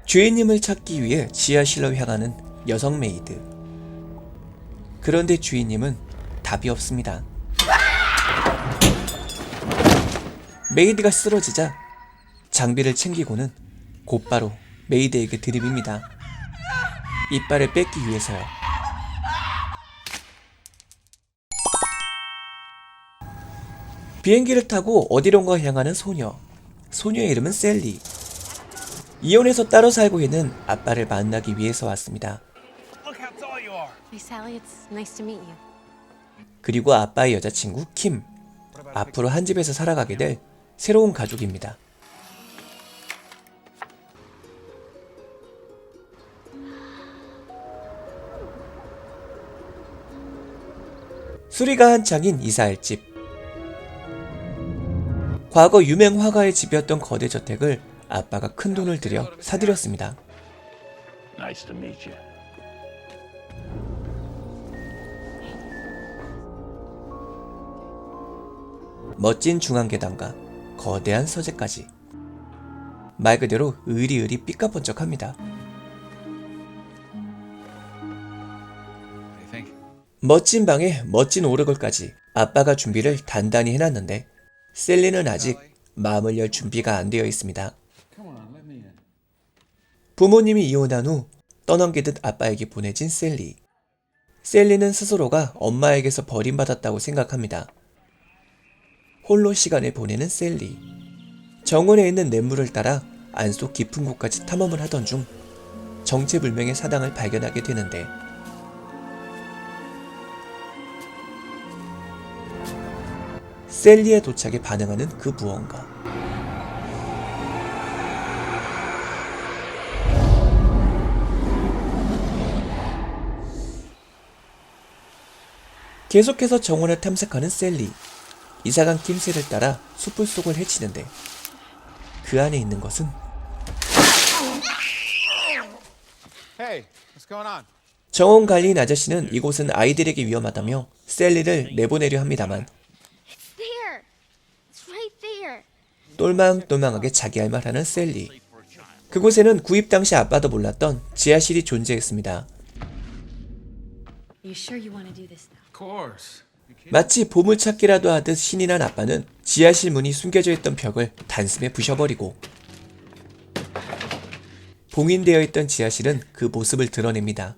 주인님을 찾기 위해 지하실로 향하는 여성 메이드. 그런데 주인님은 답이 없습니다. 메이드가 쓰러지자 장비를 챙기고는 곧바로 메이드에게 들이밉니다. 이빨을 뺏기 위해서요. 비행기를 타고 어디론가 향하는 소녀. 소녀의 이름은 셀리. 이혼해서 따로 살고 있는 아빠를 만나기 위해서 왔습니다. 그리고 아빠의 여자친구 킴. 앞으로 한 집에서 살아가게 될 새로운 가족입니다. 수리가 한창인 이사할 집. 과거 유명 화가의 집이었던 거대 저택을 아빠가 큰 돈을 들여 사들였습니다. Nice to meet you. 멋진 중앙계단과 거대한 서재까지. 말 그대로 으리으리 삐까번쩍합니다. 멋진 방에 멋진 오르골까지 아빠가 준비를 단단히 해놨는데 셀리는 아직 마음을 열 준비가 안 되어 있습니다. 부모님이 이혼한 후 떠넘기듯 아빠에게 보내진 셀리. 셀리는 스스로가 엄마에게서 버림받았다고 생각합니다. 홀로 시간을 보내는 셀리. 정원에 있는 냇물을 따라 안속 깊은 곳까지 탐험을 하던 중 정체불명의 사당을 발견하게 되는데 셀리의 도착에 반응하는 그 무언가. 계속해서 정원을 탐색하는 셀리. 이사간 낌새를 따라 숯불 속을 헤치는데 그 안에 있는 것은 정원 관리인 아저씨는 이곳은 아이들에게 위험하다며 셀리를 내보내려 합니다만 똘망똘망하게 자기 할 말하는 셀리. 그곳에는 구입 당시 아빠도 몰랐던 지하실이 존재했습니다. 마치 보물찾기라도 하듯 신이 난 아빠는 지하실 문이 숨겨져 있던 벽을 단숨에 부셔버리고 봉인되어 있던 지하실은 그 모습을 드러냅니다.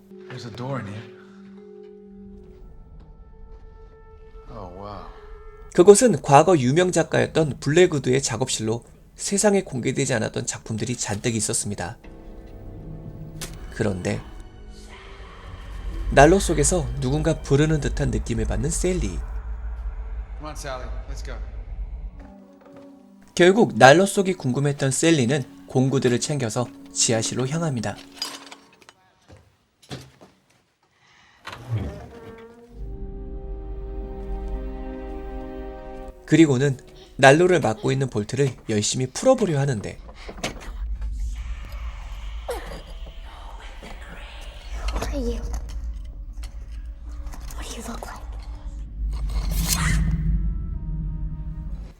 그곳은 과거 유명 작가였던 블랙우드의 작업실로 세상에 공개되지 않았던 작품들이 잔뜩 있었습니다. 그런데 난로 속에서 누군가 부르는 듯한 느낌을 받는 셀리. 결국 난로 속이 궁금했던 셀리는 공구들을 챙겨서 지하실로 향합니다. 그리고는 난로를 막고 있는 볼트를 열심히 풀어보려 하는데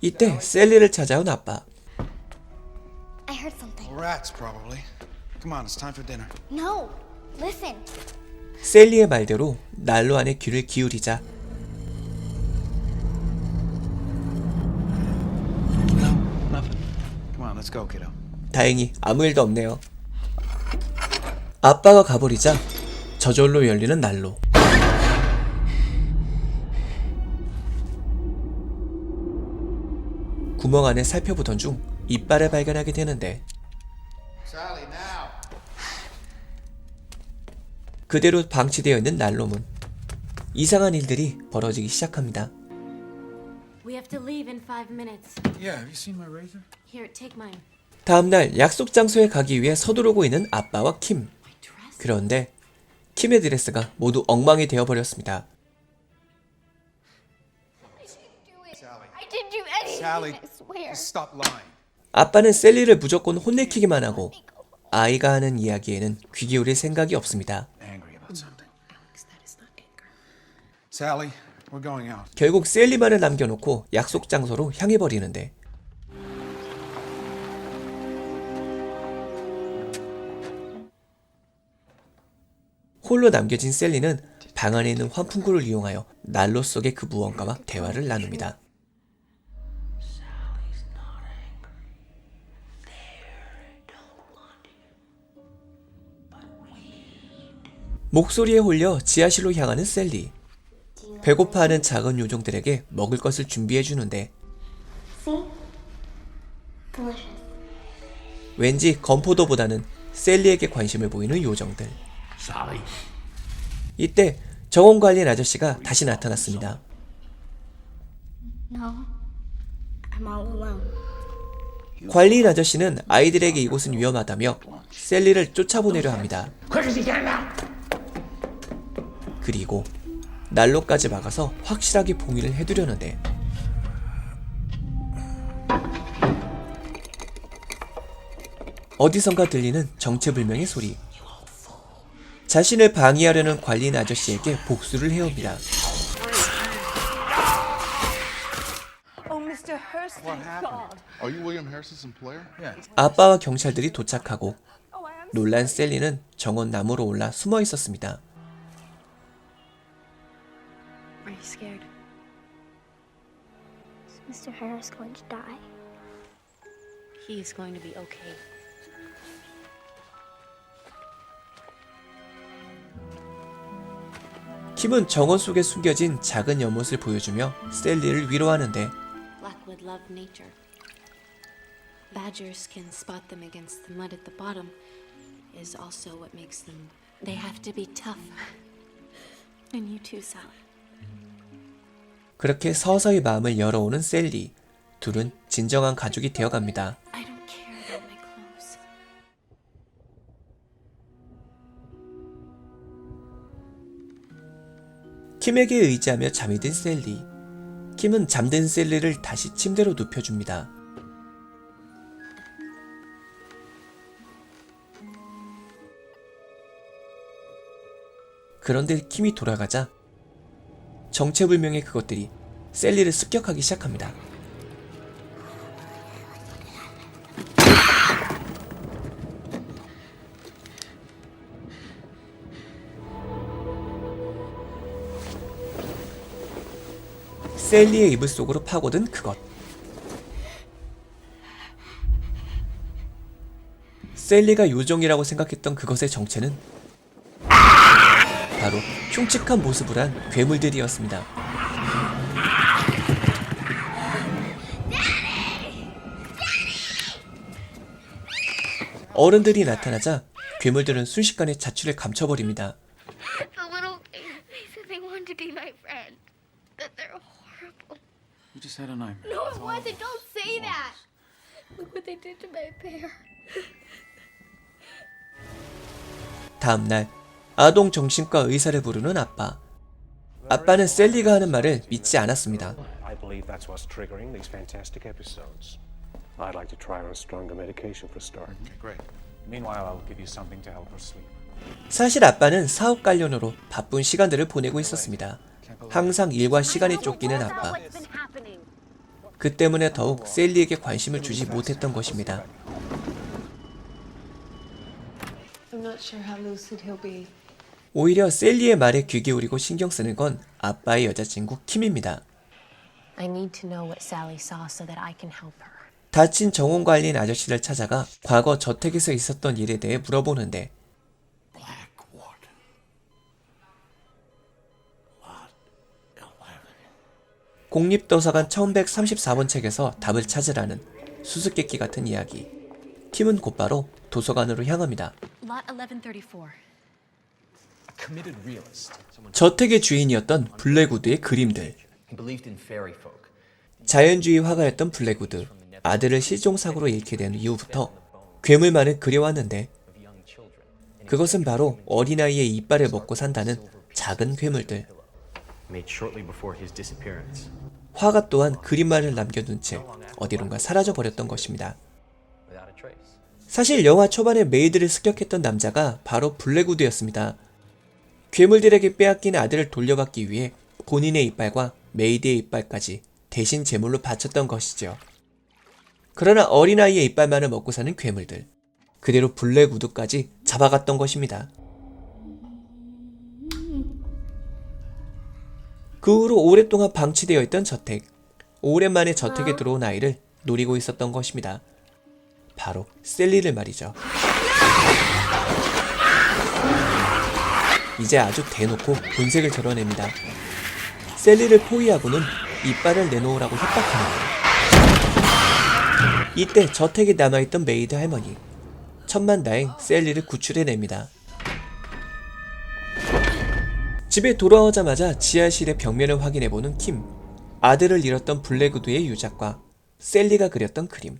이때 셀리를 찾아온 아빠. 셀리의 말대로 난로 안에 귀를 기울이자 다행히 아무 일도 없네요. 아빠가 가버리자 저절로 열리는 난로. 구멍 안에 살펴보던 중 이빨을 발견하게 되는데 그대로 방치되어 있는 난로문. 이상한 일들이 벌어지기 시작합니다. 다음날 약속 장소에 가기 위해 서두르고 있는 아빠와 킴. 그런데 킴의 드레스가 모두 엉망이 되어버렸습니다. 아빠는 셀리를 무조건 혼내키기만 하고 아이가 하는 이야기에는 귀 기울일 생각이 없습니다. 결국 셀리만을 남겨놓고 약속 장소로 향해버리는데 홀로 남겨진 셀리는 방 안에 있는 환풍구를 이용하여 난로 속의 그 무언가와 대화를 나눕니다. 목소리에 홀려 지하실로 향하는 셀리. 배고파하는 작은 요정들에게 먹을 것을 준비해 주는데 See? Delicious. 왠지 건포도보다는 셀리에게 관심을 보이는 요정들. Sally. 이때 정원관리인 아저씨가 다시 나타났습니다. No. I'm all alone. 관리인 아저씨는 아이들에게 이곳은 위험하다며 셀리를 쫓아보내려 합니다. Quick as you can now. 그리고 난로까지 막아서 확실하게 봉인을 해두려는데 어디선가 들리는 정체불명의 소리. 자신을 방해하려는 관리인 아저씨에게 복수를 해옵니다. Oh, Mr. Hurst, thank God. Are you William Harrison's employer? 아빠와 경찰들이 도착하고 놀란 셀리는 정원 나무로 올라 숨어 있었습니다. Are you scared? Is Mr. Harris going to die? He's going to be okay. 킴은 정원 속에 숨겨진 작은 연못을 보여주며 셀리를 위로하는데 Blackwood love nature. Badgers can spot them against the mud at the bottom. Is also what makes them. They have to be tough. And you too, Sally. 그렇게 서서히 마음을 열어오는 셀리. 둘은 진정한 가족이 되어갑니다. I don't care about my clothes. 킴에게 의지하며 잠이 든 셀리. 킴은 잠든 셀리를 다시 침대로 눕혀줍니다. 그런데 킴이 돌아가자 정체불명의 그것들이 셀리를 습격하기 시작합니다. 셀리의 이불 속으로 파고든 그것. 셀리가 요정이라고 생각했던 그것의 정체는 바로 흉측한 모습을 한 괴물들이었습니다. 어른들이 나타나자 괴물들은 순식간에 자취를 감춰버립니다. The little thing, they said they wanted to be my friend. That they're horrible. You just had a nightmare. No, it wasn't. Don't say that. Look what they did to my bear. 다음날 아동 정신과 의사를 부르는 아빠. 아빠는 셀리가 하는 말을 믿지 않았습니다. I believe that's what's triggering these fantastic episodes. I'd like to try on a stronger medication for a start. Great. Meanwhile, I'll give you something to help her sleep. 사실 아빠는 사업 관련으로 바쁜 시간들을 보내고 있었습니다. 항상 일과 시간에 쫓기는 아빠. 그 때문에 더욱 셀리에게 관심을 주지 못했던 것입니다. I'm not sure how lucid he'll be. 오히려 셀리의 말에 귀 기울이고 신경 쓰는 건 아빠의 여자친구 킴입니다. I need to know what Sally saw so that I can help her. 다친 정원관리인 아저씨를 찾아가 과거 저택에서 있었던 일에 대해 물어보는데 Blackwater. Lot 11. 공립도서관 1134번 책에서 답을 찾으라는 수수께끼 같은 이야기. 킴은 곧바로 도서관으로 향합니다. Lot 1134. A committed realist. Someone 저택의 주인이었던 블랙우드의 그림들. who believed in fairy folk. 자연주의 화가였던 블랙우드. 아들을 실종사고로 잃게 된 이후부터 괴물만을 그려왔는데 그것은 바로 어린아이의 이빨을 먹고 산다는 작은 괴물들. Made shortly before his disappearance. 화가 또한 그림만을 남겨둔 채 어디론가 사라져버렸던 것입니다. Without a trace. 사실 영화 초반에 메이드를 습격했던 남자가 바로 블랙우드였습니다. 괴물들에게 빼앗긴 아들을 돌려받기 위해 본인의 이빨과 메이드의 이빨까지 대신 제물로 바쳤던 것이죠. 그러나 어린아이의 이빨만을 먹고 사는 괴물들. 그대로 블랙우드까지 잡아갔던 것입니다. 그 후로 오랫동안 방치되어 있던 저택. 오랜만에 저택에 들어온 아이를 노리고 있었던 것입니다. 바로 셀리를 말이죠. 이제 아주 대놓고 본색을 드러냅니다. 셀리를 포위하고는 이빨을 내놓으라고 협박합니다. 이때 저택에 남아있던 메이드 할머니. 천만다행 셀리를 구출해냅니다. 집에 돌아오자마자 지하실의 벽면을 확인해보는 킴. 아들을 잃었던 블랙우드의 유작과 셀리가 그렸던 그림.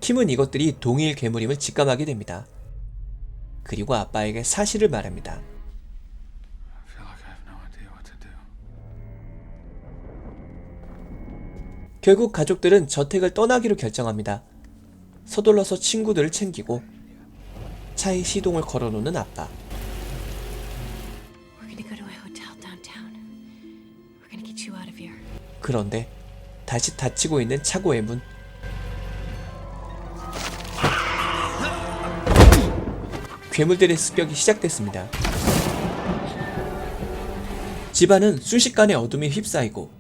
킴은 이것들이 동일 괴물임을 직감하게 됩니다. 그리고 아빠에게 사실을 말합니다. I feel like I have no idea what to do. 결국 가족들은 저택을 떠나기로 결정합니다. 서둘러서 친구들을 챙기고 차에 시동을 걸어놓는 아빠. We're gonna go to a hotel downtown. We're gonna get you out of here. 그런데 다시 닫히고 있는 차고의 문. 괴물들의 습격이 시작됐습니다. 집안은 순식간에 어둠에 휩싸이고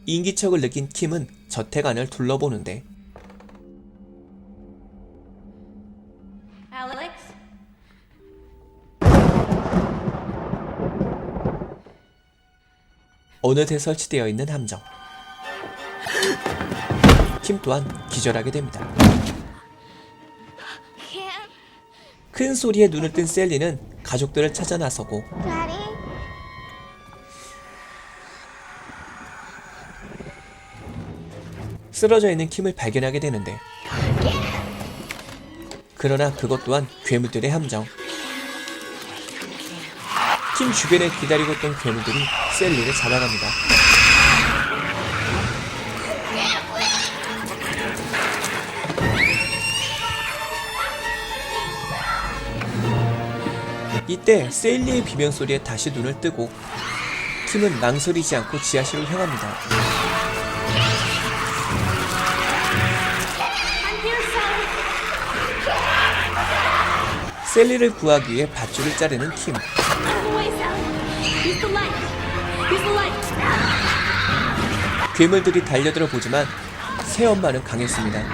인기척을 느낀 킴은 저택 안을 둘러보는데 Alex? 어느새 설치되어 있는 함정. 킴 또한 기절하게 됩니다. Can't. 큰 소리에 눈을 뜬 셀리는 가족들을 찾아 나서고 Daddy? 쓰러져 있는 킴을 발견하게 되는데 그러나 그것 또한 괴물들의 함정. 킴 주변에 기다리고 있던 괴물들이 셀리를 잡아갑니다. 이때 셀리의 비명소리에 다시 눈을 뜨고 킴은 망설이지 않고 지하실로 향합니다. 셀리를 구하기 위해 밧줄을 자르는 킴. 괴물들이 달려들어 보지만 새엄마는 강했습니다. When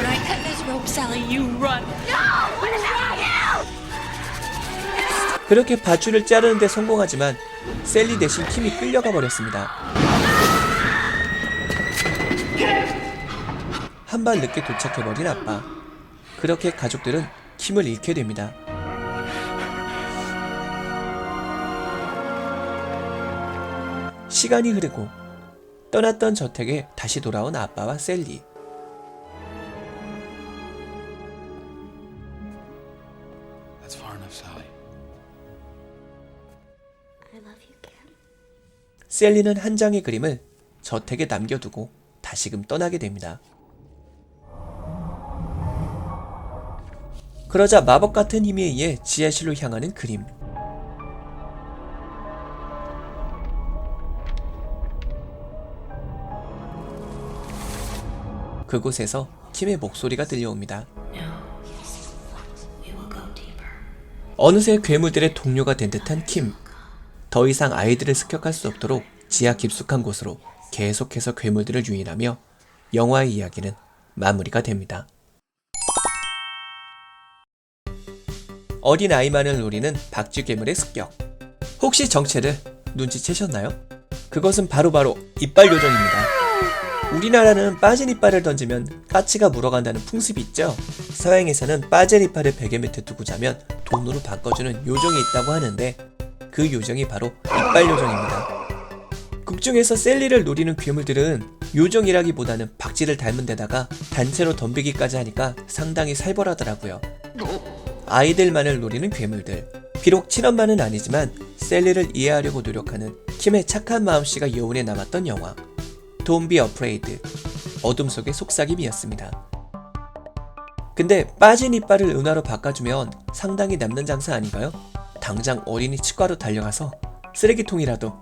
I cut this rope, Sally, you run. 그렇게 밧줄을 자르는 데 성공하지만 셀리 대신 킴이 끌려가 버렸습니다. 한 발 늦게 도착해버린 아빠. 그렇게 가족들은 킴을 잃게 됩니다. 시간이 흐르고 떠났던 저택에 다시 돌아온 아빠와 셀리. That's far enough, Sally. I love you, Kim. 셀리는 한 장의 그림을 저택에 남겨두고 다시금 떠나게 됩니다. 그러자 마법 같은 힘에 의해 지하실로 향하는 그림. 그곳에서 킴의 목소리가 들려옵니다. 어느새 괴물들의 동료가 된 듯한 킴. 더 이상 아이들을 습격할 수 없도록 지하 깊숙한 곳으로 계속해서 괴물들을 유인하며 영화의 이야기는 마무리가 됩니다. 어린 아이만을 노리는 박쥐 괴물의 습격. 혹시 정체를 눈치채셨나요? 그것은 바로 이빨 요정입니다. 우리나라는 빠진 이빨을 던지면 까치가 물어간다는 풍습이 있죠. 서양에서는 빠진 이빨을 베개 밑에 두고 자면 돈으로 바꿔주는 요정이 있다고 하는데 그 요정이 바로 이빨 요정입니다. 극중에서 셀리를 노리는 괴물들은 요정이라기보다는 박쥐를 닮은 데다가 단체로 덤비기까지 하니까 상당히 살벌하더라고요. 아이들만을 노리는 괴물들. 비록 친엄마는 아니지만 셀리를 이해하려고 노력하는 킴의 착한 마음씨가 여운에 남았던 영화 Don't be afraid. 어둠 속의 속삭임이었습니다. 근데 빠진 이빨을 은화로 바꿔주면 상당히 남는 장사 아닌가요? 당장 어린이 치과로 달려가서 쓰레기통이라도